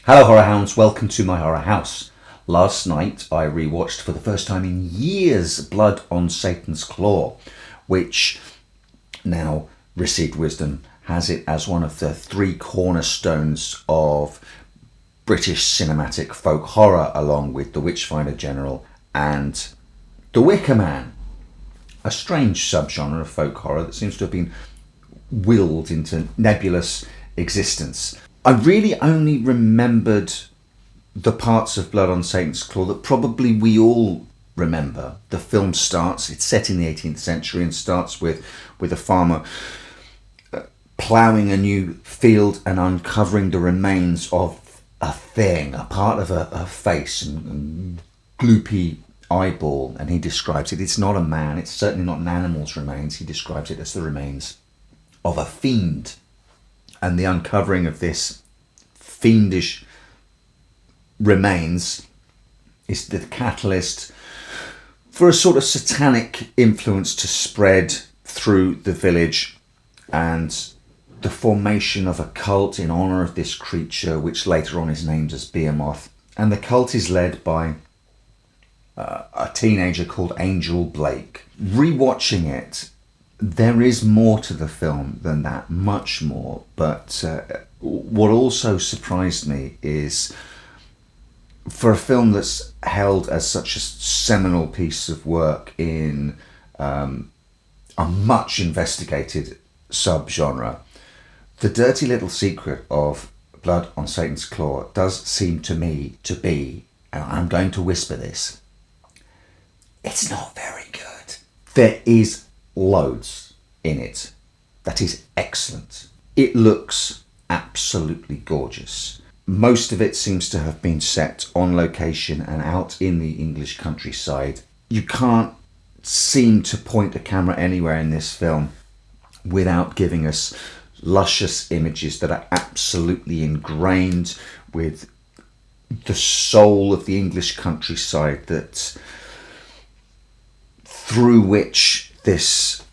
Hello Horror Hounds, welcome to my horror house. Last night I rewatched for the first time in years Blood on Satan's Claw, which now received wisdom has it as one of the three cornerstones of British cinematic folk horror, along with the Witchfinder General and the Wicker Man, a strange subgenre of folk horror that seems to have been willed into nebulous existence. I really only remembered the parts of Blood on Satan's Claw that probably we all remember. The film starts, it's set in the 18th century and starts with a farmer ploughing a new field and uncovering the remains of a thing, a part of a face and gloopy eyeball, and he describes it. It's not a man, it's certainly not an animal's remains. He describes it as the remains of a fiend. And the uncovering of this fiendish remains is the catalyst for a sort of satanic influence to spread through the village, and the formation of a cult in honor of this creature, which later on is named as Behemoth. And the cult is led by a teenager called Angel Blake. Rewatching it, there is more to the film than that, much more. But what also surprised me is, for a film that's held as such a seminal piece of work in a much investigated subgenre, the dirty little secret of Blood on Satan's Claw does seem to me to be, and I'm going to whisper this, it's not very good. There is loads in it that is excellent. It looks absolutely gorgeous. Most of it seems to have been set on location and out in the English countryside. You can't seem to point the camera anywhere in this film without giving us luscious images that are absolutely ingrained with the soul of the English countryside, that through which this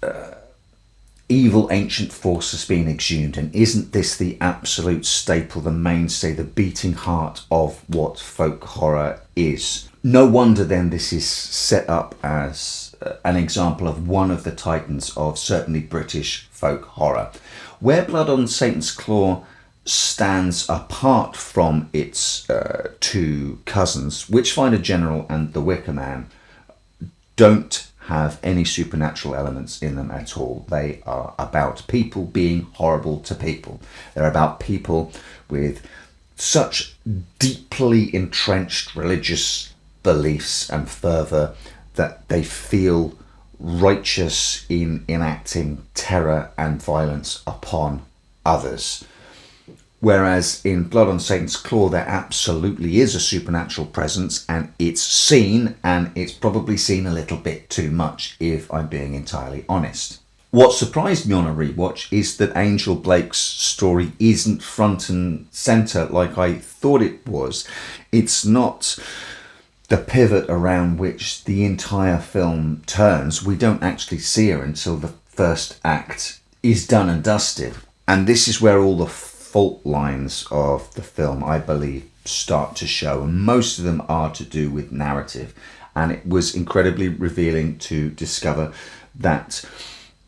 evil ancient force has been exhumed. And isn't this the absolute staple, the mainstay, the beating heart of what folk horror is? No wonder then this is set up as an example of one of the titans of certainly British folk horror. Where Blood on Satan's Claw stands apart from its two cousins, Witchfinder General and the Wicker Man, don't have any supernatural elements in them at all. They are about people being horrible to people. They're about people with such deeply entrenched religious beliefs and fervour that they feel righteous in enacting terror and violence upon others. Whereas in Blood on Satan's Claw, there absolutely is a supernatural presence, and it's seen, and it's probably seen a little bit too much, if I'm being entirely honest. What surprised me on a rewatch is that Angel Blake's story isn't front and centre like I thought it was. It's not the pivot around which the entire film turns. We don't actually see her until the first act is done and dusted. And this is where all the fault lines of the film, I believe, start to show, and most of them are to do with narrative. And it was incredibly revealing to discover that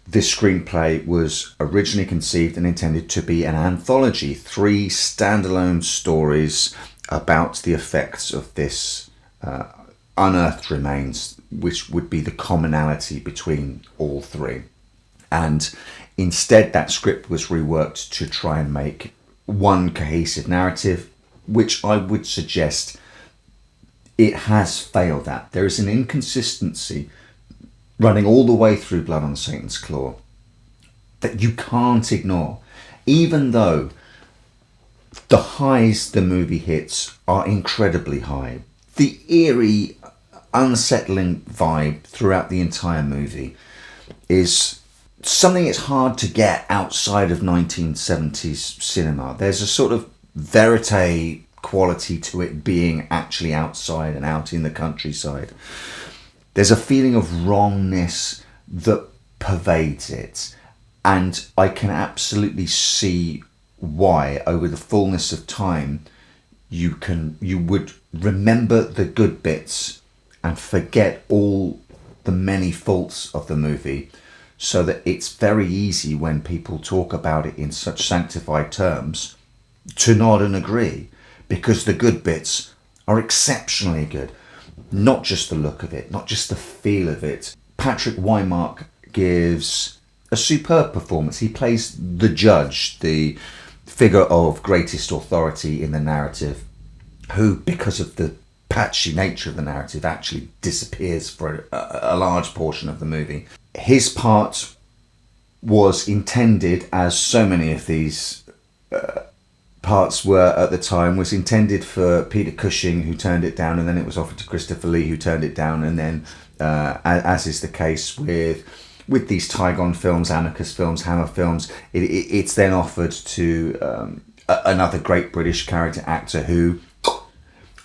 this screenplay was originally conceived and intended to be an anthology, 3 standalone stories about the effects of this unearthed remains, which would be the commonality between all 3. And instead, that script was reworked to try and make one cohesive narrative, which I would suggest it has failed at. There is an inconsistency running all the way through Blood on Satan's Claw that you can't ignore, even though the highs the movie hits are incredibly high. The eerie, unsettling vibe throughout the entire movie is something it's hard to get outside of 1970s cinema. There's a sort of verite quality to it being actually outside and out in the countryside. There's a feeling of wrongness that pervades it, and I can absolutely see why, over the fullness of time, you would remember the good bits and forget all the many faults of the movie, so that it's very easy when people talk about it in such sanctified terms to nod and agree, because the good bits are exceptionally good. Not just the look of it, not just the feel of it. Patrick Wymark gives a superb performance. He plays the judge, the figure of greatest authority in the narrative, who, because of the patchy nature of the narrative, actually disappears for a large portion of the movie. His part was intended, as so many of these parts were at the time, was intended for Peter Cushing, who turned it down, and then it was offered to Christopher Lee, who turned it down, and then as is the case with these Tygon films, Amicus films, Hammer films, it's then offered to another great British character actor who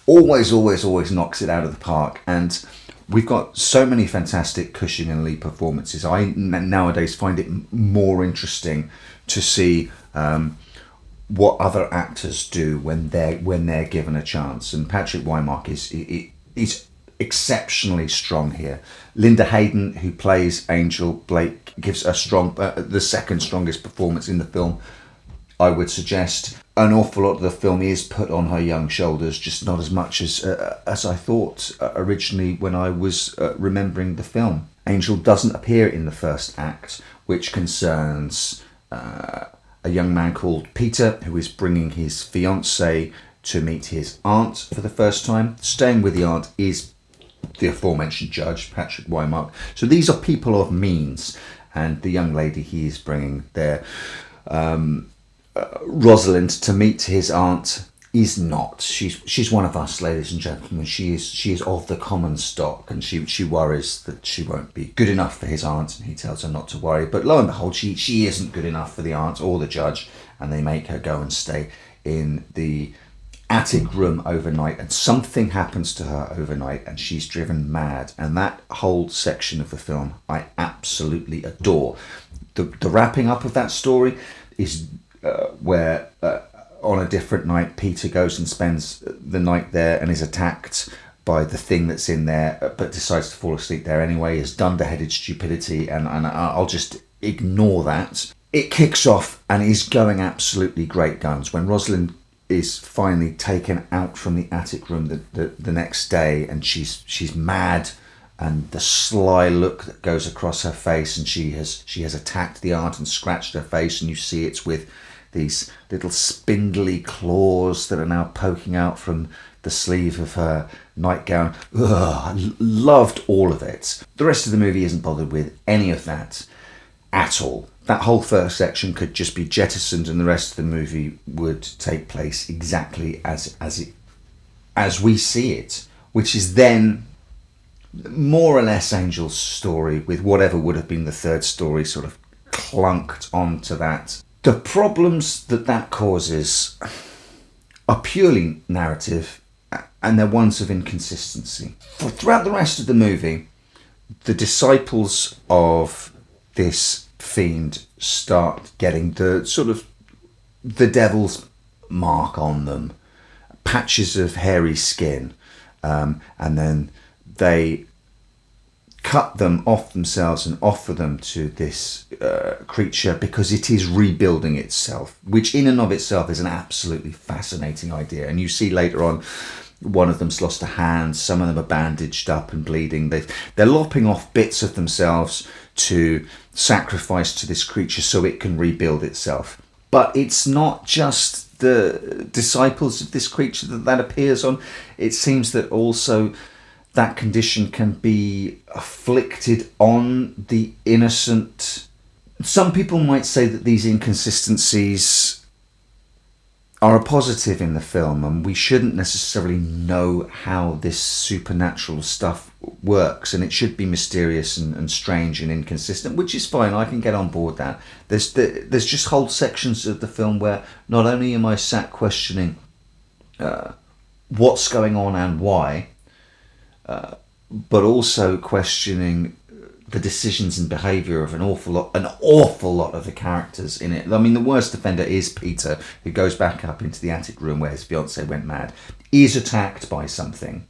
always knocks it out of the park. And we've got so many fantastic Cushing and Lee performances. I nowadays find it more interesting to see what other actors do when they're given a chance. And Patrick Wymark is exceptionally strong here. Linda Hayden, who plays Angel Blake, gives a strong, the second strongest performance in the film, I would suggest. An awful lot of the film is put on her young shoulders, just not as much as I thought originally when I was remembering the film. Angel doesn't appear in the first act, which concerns a young man called Peter, who is bringing his fiancée to meet his aunt for the first time. Staying with the aunt is the aforementioned judge, Patrick Wymark. So these are people of means, and the young lady he is bringing there, Rosalind, to meet his aunt, is not. She's one of us, ladies and gentlemen. She is of the common stock, and she worries that she won't be good enough for his aunt, and he tells her not to worry. But lo and behold, she isn't good enough for the aunt or the judge, and they make her go and stay in the attic room overnight, and something happens to her overnight, and she's driven mad. And that whole section of the film I absolutely adore. The wrapping up of that story is where on a different night Peter goes and spends the night there and is attacked by the thing that's in there, but decides to fall asleep there anyway, is dunderheaded stupidity, and I'll just ignore that. It kicks off and is going absolutely great guns when Rosalind is finally taken out from the attic room the next day, and she's mad, and the sly look that goes across her face, and she has attacked the aunt and scratched her face, and you see it's with these little spindly claws that are now poking out from the sleeve of her nightgown. Ugh, loved all of it. The rest of the movie isn't bothered with any of that at all. That whole first section could just be jettisoned, and the rest of the movie would take place exactly as we see it, which is then more or less Angel's story, with whatever would have been the third story sort of clunked onto that. The problems that causes are purely narrative, and they're ones of inconsistency. Throughout the rest of the movie, the disciples of this fiend start getting the sort of the devil's mark on them, patches of hairy skin, and then they cut them off themselves and offer them to this creature because it is rebuilding itself, which in and of itself is an absolutely fascinating idea. And you see later on, one of them's lost a hand, some of them are bandaged up and bleeding. They're lopping off bits of themselves to sacrifice to this creature so it can rebuild itself. But it's not just the disciples of this creature that appears on. It seems that also that condition can be afflicted on the innocent. Some people might say that these inconsistencies are a positive in the film, and we shouldn't necessarily know how this supernatural stuff works, and it should be mysterious and strange and inconsistent, which is fine. I can get on board that. There's just whole sections of the film where not only am I sat questioning what's going on and why, but also questioning the decisions and behaviour of an awful lot of the characters in it. I mean, the worst offender is Peter, who goes back up into the attic room where his fiance went mad, is attacked by something,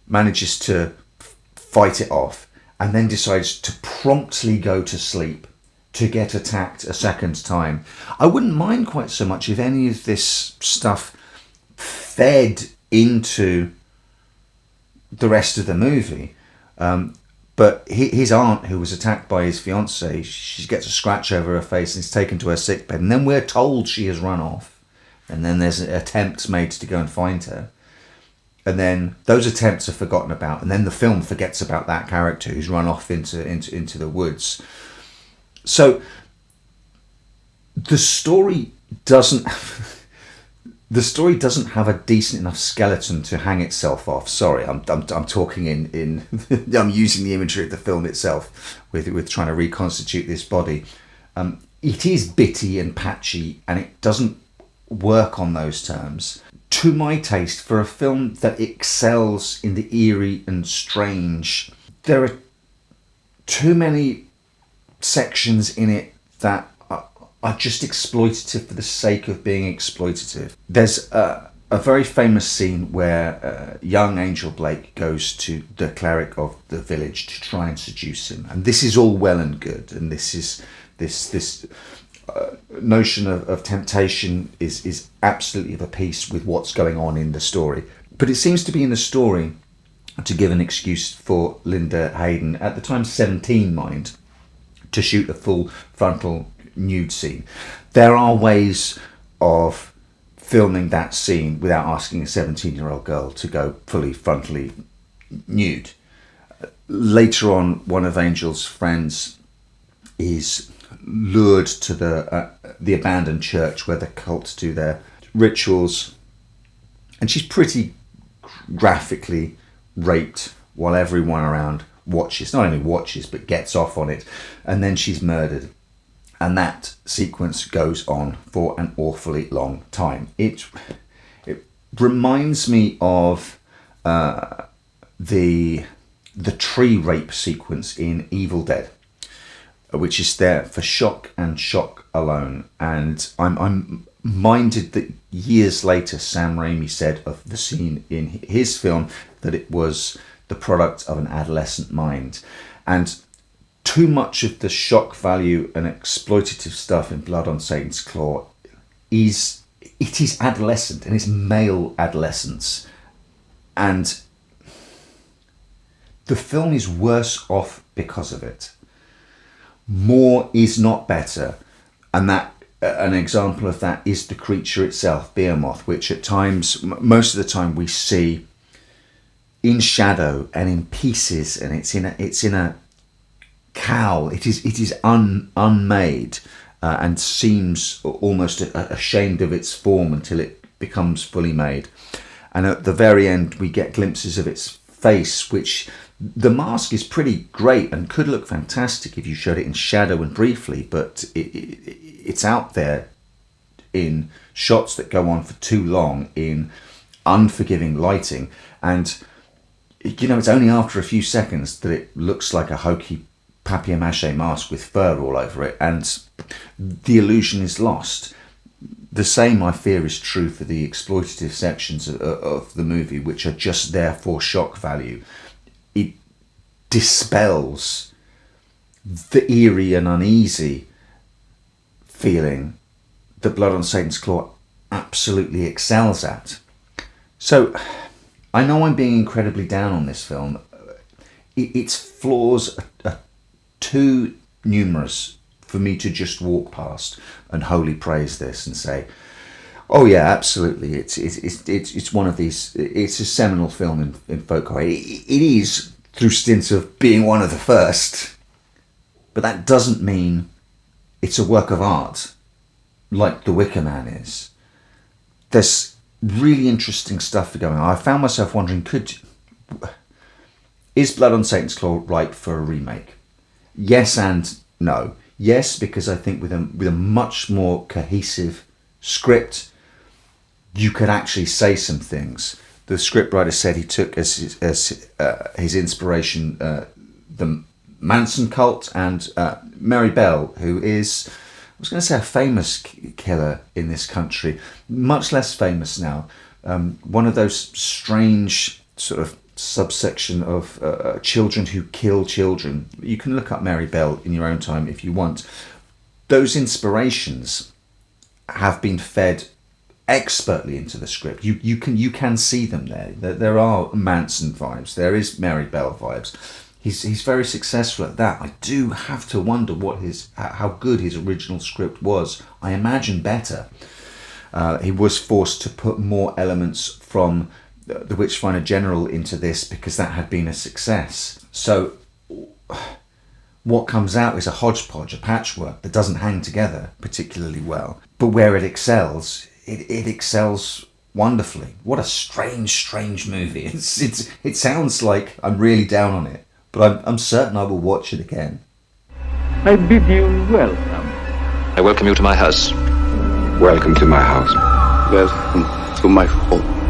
manages to fight it off, and then decides to promptly go to sleep to get attacked a second time. I wouldn't mind quite so much if any of this stuff fed into the rest of the movie. But his aunt, who was attacked by his fiancée, she gets a scratch over her face and is taken to her sickbed. And then we're told she has run off. And then there's attempts made to go and find her. And then those attempts are forgotten about. And then the film forgets about that character who's run off into the woods. So the story doesn't have a decent enough skeleton to hang itself off. Sorry, I'm talking in I'm using the imagery of the film itself with trying to reconstitute this body. It is bitty and patchy, and it doesn't work on those terms. To my taste, for a film that excels in the eerie and strange, there are too many sections in it that are just exploitative for the sake of being exploitative. There's a very famous scene where young Angel Blake goes to the cleric of the village to try and seduce him, and this is all well and good, and this is this notion of temptation is absolutely of a piece with what's going on in the story. But it seems to be in the story to give an excuse for Linda Hayden, at the time 17, mind, to shoot a full frontal nude scene. There are ways of filming that scene without asking a 17-year-old girl to go fully frontally nude. Later on, one of Angel's friends is lured to the abandoned church where the cults do their rituals, and she's pretty graphically raped while everyone around watches, not only watches but gets off on it, and then she's murdered. And that sequence goes on for an awfully long time. It reminds me of the tree rape sequence in Evil Dead, which is there for shock and shock alone. And I'm minded that years later Sam Raimi said of the scene in his film that it was the product of an adolescent mind. And too much of the shock value and exploitative stuff in Blood on Satan's Claw is adolescent, and it's male adolescence. And the film is worse off because of it. More is not better, and that an example of that is the creature itself, Behemoth, which at times, most of the time, we see in shadow and in pieces, and it's in a cowl. It is unmade and seems almost ashamed of its form until it becomes fully made. And at the very end, we get glimpses of its face, which the mask is pretty great and could look fantastic if you showed it in shadow and briefly, but it's out there in shots that go on for too long in unforgiving lighting, and it's only after a few seconds that it looks like a hokey papier-mâché mask with fur all over it, and the illusion is lost. The same, I fear, is true for the exploitative sections of the movie, which are just there for shock value. It dispels the eerie and uneasy feeling that Blood on Satan's Claw absolutely excels at. So, I know I'm being incredibly down on this film. Its flaws are too numerous for me to just walk past and wholly praise this and say, oh yeah, absolutely, it's one of these, it's a seminal film in folk horror. It is, through stints of being one of the first, but that doesn't mean it's a work of art like The Wicker Man is. There's really interesting stuff going on. I found myself wondering, is Blood on Satan's Claw ripe for a remake? Yes and no. Yes, because I think with a much more cohesive script, you could actually say some things. The scriptwriter said he took as his inspiration the Manson cult, and Mary Bell, who is, I was going to say, a famous killer in this country, much less famous now. One of those strange sort of subsection of children who kill children. You can look up Mary Bell in your own time if you want. Those inspirations have been fed expertly into the script. You can see them there. There are Manson vibes. There is Mary Bell vibes. He's very successful at that. I do have to wonder how good his original script was. I imagine better. He was forced to put more elements from the Witchfinder General into this because that had been a success. So what comes out is a hodgepodge, a patchwork that doesn't hang together particularly well. But where it excels, it excels wonderfully. What a strange movie. It sounds like I'm really down on it, but I'm certain I will watch it again. I bid you welcome. I welcome you to my house. Welcome to my house. Welcome to my home.